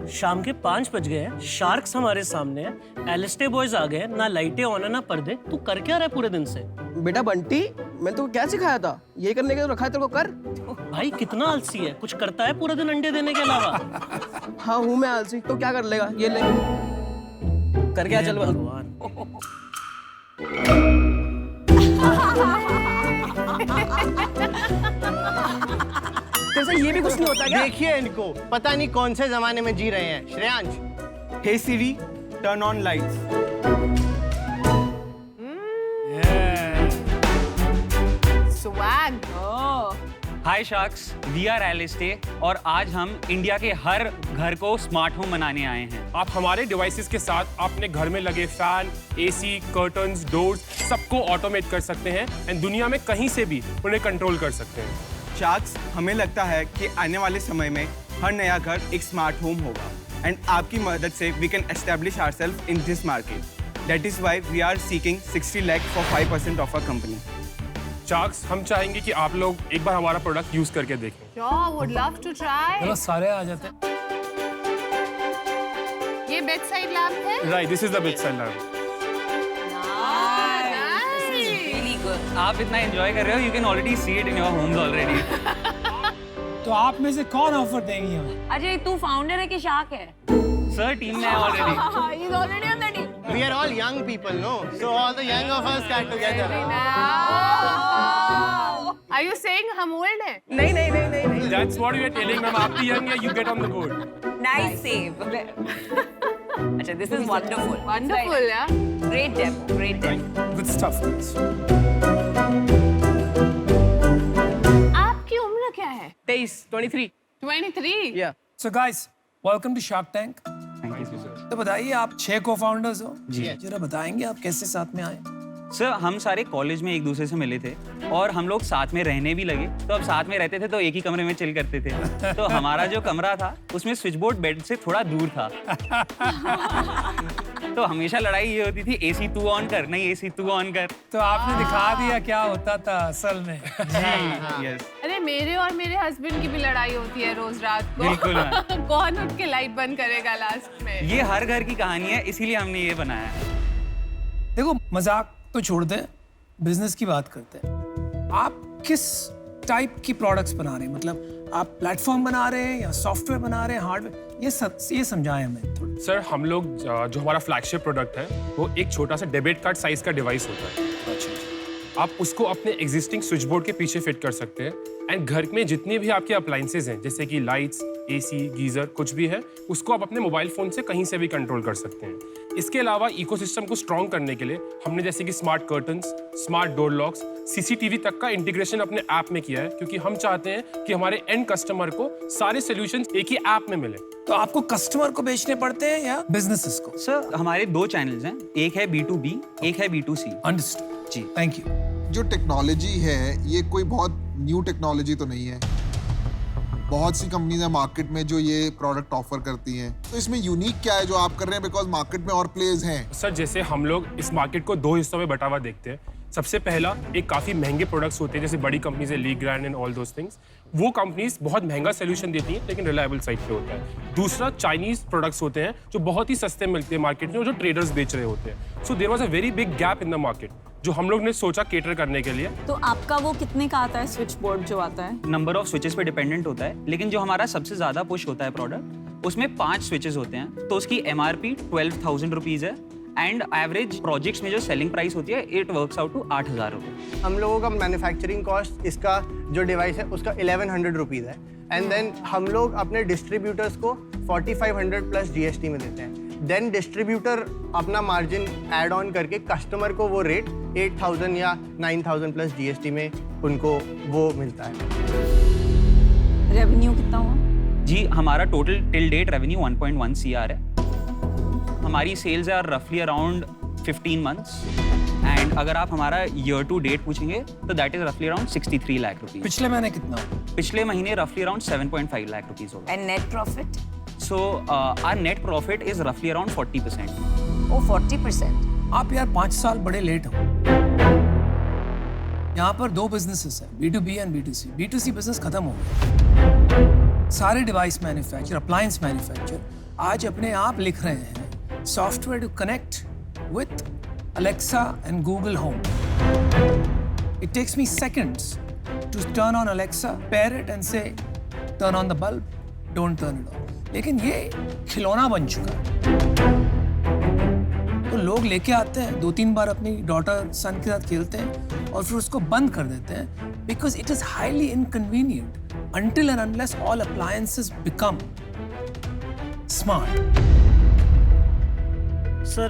शाम के 5 बज गए हैं, शार्क्स हमारे सामने है, एलिस्टे बॉयज आ गए, ना लाइटें ऑन है ना पर्दे। तू कर क्या रहा है पूरे दिन से? बेटा बंटी, मैंने तो क्या सिखाया था? यही करने के लिए रखा है तेरे को, कर। भाई कितना आलसी है, कुछ करता है पूरे दिन अंडे देने के अलावा? हाँ हूँ मैं आलसी, तो क्या कर लेगा? ये ले कर क्या, चल भगवान। तेरे ये भी कुछ नहीं होता क्या? देखिए इनको, पता नहीं कौन से जमाने में जी रहे हैं। Shreyansh, Hey Siri, turn on lights. Swag. Hi sharks, we are Eliste और आज हम इंडिया के हर घर को स्मार्ट होम बनाने आए हैं। आप हमारे डिवाइसेस के साथ अपने घर में लगे फैन, एसी, कर्टन्स, डोर्स सबको ऑटोमेट कर सकते हैं एंड दुनिया में कहीं से भी उन्हें कंट्रोल कर सकते हैं। शार्क्स, हमें लगता है कि आने वाले समय में हर नया घर एक स्मार्ट होम होगा एंड आपकी मदद से we can establish ourself in this market. That is why we are seeking 60 lakh for 5% of our company. Sharks, हम चाहेंगे कि आप लोग एक बार हमारा प्रोडक्ट यूज करके देखें। Sure, would love to try. चलो सारे आ जाते हैं। ये bedside lamp है? Right, this is the bedside lamp. Nice. आप इतना एंजॉय कर रहे हो, you can already see it in your homes already. तो आप में से कौन ऑफर देंगी हमें? अजय, तू फाउंडर है कि शार्क है? सर टीम में है already. He's already on the team. we are all young people, no? So all the young of us got together. Are you saying हम old हैं? नहीं नहीं नहीं नहीं नहीं। That's what we are telling ma'am, आप भी यंग है, you get on the board. Nice save. अच्छा, this is wonderful. Wonderful, yeah. Great demo, great demo. Good stuff, guys. आपकी उम्र क्या है? 23 23. या So guys, welcome to Shark Tank. Thank you sir. तो बताइए, आप 6 को-फाउंडर्स हो। जी। जरा बताएंगे आप कैसे साथ में आए? सर हम सारे कॉलेज में एक दूसरे से मिले थे और हम लोग साथ में रहने भी लगे। तो अब साथ में रहते थे तो एक ही कमरे में चिल करते थे। तो हमारा जो कमरा था उसमें स्विच बोर्ड बेड से थोड़ा दूर था। तो हमेशा लड़ाई ये होती थी, एसी तू ऑन कर, नहीं एसी तू ऑन कर। तो आपने दिखा दिया क्या होता था असल में। जी यस अरे मेरे और मेरे हस्बैंड की भी लड़ाई होती है रोज रात को। बिल्कुल मैम। कौन उठ के लाइट बंद करेगा लास्ट में? ये हर घर की कहानी है, इसीलिए हमने ये बनाया है। देखो, मजाक तो छोड़ दें, बिजनेस की बात करते हैं। आप किस टाइप की प्रोडक्ट्स बना रहे हैं? मतलब आप प्लेटफॉर्म बना रहे हैं या सॉफ्टवेयर बना रहे हैं, हार्डवेयर? ये समझाएं हमें थोड़ा। सर, हम लोग जो हमारा फ्लैगशिप प्रोडक्ट है वो एक छोटा सा डेबिट कार्ड साइज का डिवाइस होता है। अच्छा। आप उसको अपने एग्जिस्टिंग स्विच बोर्ड के पीछे फिट कर सकते हैं एंड घर में जितनी भी आपके अप्लायंसेज हैं, जैसे कि लाइट्स, एसी, गीजर, कुछ भी है, उसको आप अपने मोबाइल फोन से कहीं से भी कंट्रोल कर सकते हैं। इसके अलावा इकोसिस्टम को स्ट्रॉन्ग करने के लिए हमने जैसे कि smart curtains, smart door locks, CCTV तक का इंटीग्रेशन अपने ऐप में किया है, क्योंकि हम चाहते हैं कि हमारे एंड कस्टमर को सारे सॉल्यूशंस एक ही ऐप में मिले। तो आपको कस्टमर को बेचने पड़ते हैं या बिजनेसेस को? सर हमारे 2 चैनल्स हैं, एक है B2B, एक है B2C। अंडरस्टूड जी थैंक यू। जो टेक्नोलॉजी है ये कोई बहुत न्यू टेक्नोलॉजी तो नहीं है। बहुत सी कंपनीज है मार्केट में जो ये प्रोडक्ट ऑफर करती हैं, तो इसमें यूनिक क्या है जो आप कर रहे हैं? बिकॉज मार्केट में और प्लेयर्स हैं। सर, जैसे हम लोग इस मार्केट को 2 हिस्सों में बटा हुआ देखते हैं। सबसे पहला, एक काफ़ी महंगे प्रोडक्ट्स होते हैं जैसे बड़ी कंपनीज है, league grand and all those things. वो कंपनीज बहुत महंगा सोल्यूशन देती हैं लेकिन रिलायबल साइट पे होता है। दूसरा, चाइनीज प्रोडक्ट्स होते हैं जो बहुत ही सस्ते मिलते हैं मार्केट में और जो ट्रेडर्स बेच रहे होते हैं। So there was a very big gap in the market जो हम लोग ने सोचा केटर करने के लिए। तो आपका वो कितने का आता है स्विच बोर्ड जो आता है? नंबर ऑफ स्विचेस पे डिपेंडेंट होता है, लेकिन जो हमारा सबसे ज्यादा पुश होता है प्रोडक्ट, उसमें 5 स्विचेस होते हैं। तो उसकी MRP 12,000 रुपीज है एंड एवरेज प्रोजेक्ट्स में जो सेलिंग प्राइस होती है इट वर्क्स आउट टू 8,000 रुपये। हम लोगों का मैन्युफैक्चरिंग कॉस्ट इसका जो डिवाइस है उसका 1100 रुपीज़ है एंड देन हम लोग अपने डिस्ट्रीब्यूटर्स को 4500 प्लस GST में देते हैं। देन डिस्ट्रीब्यूटर अपना मार्जिन ऐड ऑन करके कस्टमर को वो रेट 8,000 या 9,000 प्लस GST में उनको वो मिलता है। रेवेन्यू कितना हुआ? जी हमारा total till date revenue 1.1 CR है। हमारी सेल्स आर रफली अराउंड 15 मंथ्स एंड अगर आप हमारा ईयर टू डेट पूछेंगे तो दैट इज रफली अराउंड 63 लाख रुपीज। पिछले महीने कितना? पिछले महीने रफली अराउंड 7.5 लाख रुपीज होगा। And net profit? So our net profit is रफली अराउंड 40%। ओ 40%। आप यार 5 साल बड़े लेट हो। यहाँ पर 2 बिजनेसेस हैं, B2B and B2C। B2C business खत्म हो गया। सारे डिवाइस मैन्युफैक्चर, अप्लायंस मैन्युफैक्चर आज अपने आप लिख रहे हैं software to connect with Alexa and Google Home. It takes me seconds to turn on Alexa, pair it and say, turn on the bulb, don't turn it on. लेकिन ये खिलौना बन चुका है। तो लोग लेके आते हैं, 2-3 बार अपनी डॉटर सन के साथ खेलते हैं और फिर उसको बंद कर देते हैं because it is highly inconvenient until and unless all appliances become smart. Sir,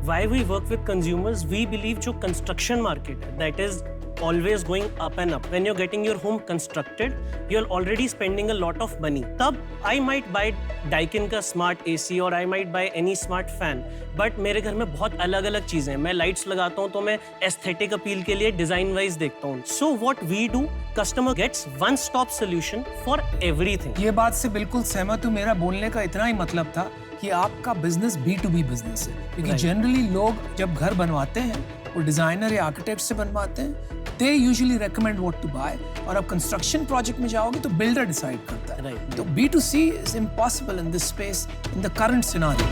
why we work with consumers, we believe जो construction market है, that is always going up and up. When you're getting your home constructed, you're already spending a lot of money. तब I might buy Daikin का smart AC और I might buy any smart fan. But मेरे घर में बहुत अलग-अलग चीजें हैं. मैं lights लगाता हूँ तो मैं aesthetic appeal के लिए design wise देखता हूँ. So what we do, customer gets one stop solution for everything. ये बात से बिल्कुल सहमत हूँ. मेरा बोलने का इतना ही मतलब था कि आपका बिजनेस B2B बिजनेस है, क्योंकि जनरली लोग जब घर बनवाते हैं वो डिजाइनर या आर्किटेक्ट से बनवाते हैं, they usually recommend what to buy, और अब कंस्ट्रक्शन प्रोजेक्ट में जाओगे तो बिल्डर डिसाइड करता है। तो B2C is impossible in this space in the current scenario.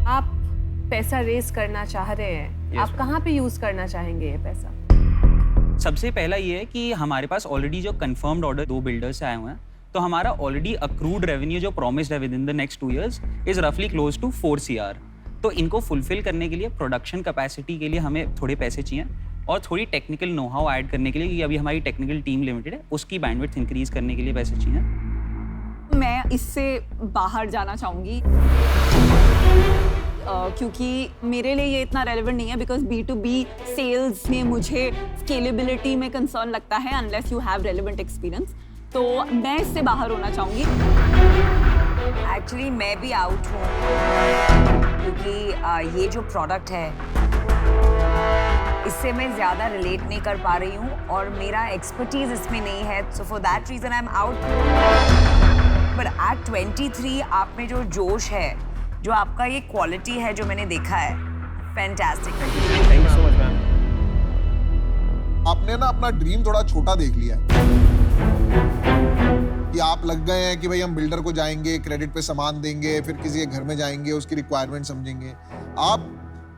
आप पैसा रेज करना चाह रहे हैं, आप कहाँ पे यूज करना चाहेंगे ये पैसा? सबसे पहला ये है कि हमारे पास ऑलरेडी जो कंफर्म्ड ऑर्डर 2 बिल्डर्स से आए हुए हैं, तो हमारा ऑलरेडी अक्रूड रेवेन्यू जो प्रॉमिस्ड है with in the next 2 years is रफली क्लोज टू 4 CR। तो इनको फुलफिल करने के लिए प्रोडक्शन कैपेसिटी के लिए हमें थोड़े पैसे चाहिए और थोड़ी टेक्निकल नो हाउ ऐड करने के लिए, क्योंकि अभी हमारी टेक्निकल टीम लिमिटेड है, उसकी बैंडविड्थ इंक्रीज करने के लिए पैसे चाहिए। मैं इससे बाहर जाना चाहूँगी क्योंकि मेरे लिए ये इतना रेलेवेंट नहीं है, बिकॉज B2B सेल्स में मुझे स्केलेबिलिटी में कंसर्न लगता है unless you have relevant experience. तो मैं इससे बाहर होना चाहूँगी। एक्चुअली मैं भी आउट हूँ क्योंकि ये जो प्रोडक्ट है इससे मैं ज़्यादा रिलेट नहीं कर पा रही हूँ और मेरा एक्सपर्टीज इसमें नहीं है, so for that reason I am out. But at 23 आप में जो जोश है, जो आपका ये क्वालिटी है जो मैंने देखा है, fantastic. Thank you so much ma'am. आपने ना अपना ड्रीम थोड़ा छोटा देख लिया है कि आप लग गए हैं कि भाई हम बिल्डर को जाएंगे, क्रेडिट पे सामान देंगे, फिर किसी के घर में जाएंगे, उसकी रिक्वायरमेंट समझेंगे। आप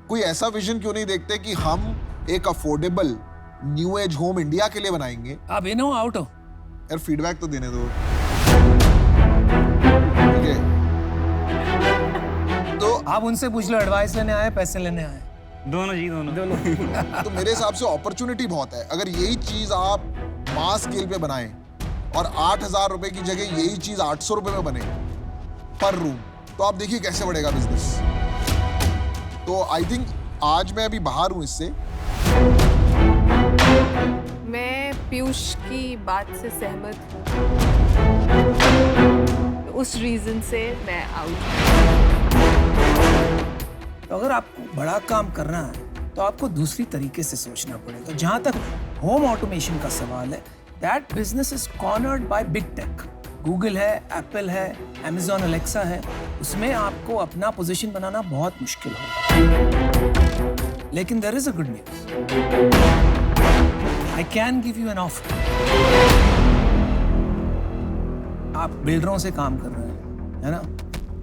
कोई ऐसा विजन क्यों नहीं देखते कि हम एक affordable new age home India के लिए बनाएंगे? आप इन हो आउट हो? यार फीडबैक तो देने दो। ठीक है, तो आप उनसे पूछ लो, एडवाइस लेने आए पैसे लेने आए? दोनों जी, दोनों। तो मेरे हिसाब से अपॉर्चुनिटी बहुत है। अगर यही चीज आप मास स्केल पे बनाएं और 8,000 रुपए की जगह यही चीज 800 रुपए में बने पर रूम, तो आप देखिए कैसे बढ़ेगा बिजनेस। तो आई थिंक आज मैं अभी बाहर हूं इससे। मैं पीयूष की बात से सहमत हूँ, उस रीजन से मैं आउट। तो अगर आपको बड़ा काम करना है तो आपको दूसरी तरीके से सोचना पड़ेगा। जहां तक होम ऑटोमेशन का सवाल है, that business is cornered by big tech. Google है, एप्पल है, Amazon Alexa है, उसमें आपको अपना पोजीशन बनाना बहुत मुश्किल होगा। लेकिन there is a good news, I can give you an offer. आप बिल्डरों से काम कर रहे हैं, है ना,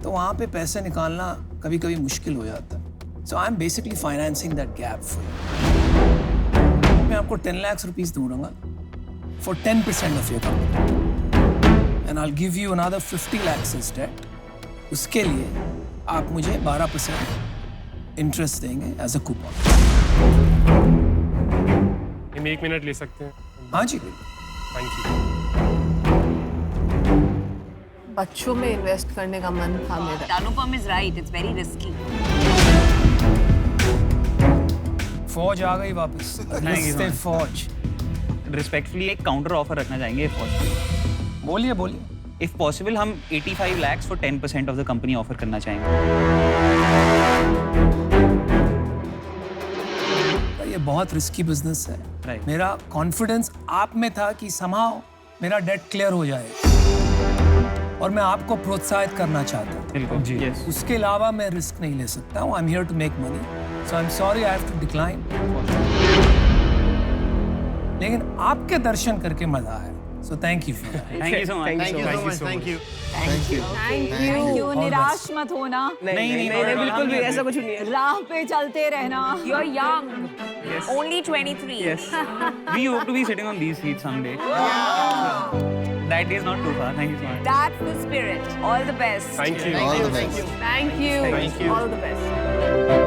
तो वहां पे पैसे निकालना कभी कभी मुश्किल हो जाता है। So I am basically financing that gap for you. मैं आपको 10 लाख रुपीस दूंगा फॉर 10% of your company, and I will give you another 50 lakhs as debt। उसके लिए आप मुझे 12% इंटरेस्ट देंगे एज अ कूपन। हम 1 मिनट ले सकते हैं? हाँ जी, थैंक यू। बच्चों में इन्वेस्ट करने का मन था मेरा। Anupam is right, it's very risky. फौज आ गई वापस। रिश्ते फौज। रिस्पेक्टफुली एक काउंटर ऑफर रखना चाहेंगे इफ पॉसिबल। बोलिए बोलिए। इफ पॉसिबल हम 85 lakhs for 10% of the company offer करना चाहेंगे। ये बहुत रिस्की बिजनेस है। Right. मेरा कॉन्फिडेंस आप में था कि समाओ मेरा डेट क्लियर हो जाए और मैं आपको प्रोत्साहित करना चाहता था। बिल्कुल जी। Yes. उसके अलावा मैं रिस्क नहीं ले सकता हूँ। I am here to make money, so I am sorry, I have to decline. लेकिन आपके दर्शन करके मजा आया। So thank you for that. Thank you so much. Thank you so much. Thank you. Thank you thank you निराश मत होना नहीं, बिल्कुल भी ऐसा कुछ नहीं है राह पे चलते रहना You're young. Only 23. We hope to be sitting on these seats someday. That day is not too far. Thank you so much. That's the spirit. All the best. Thank you. All the best Thank you. Thank you. All the best.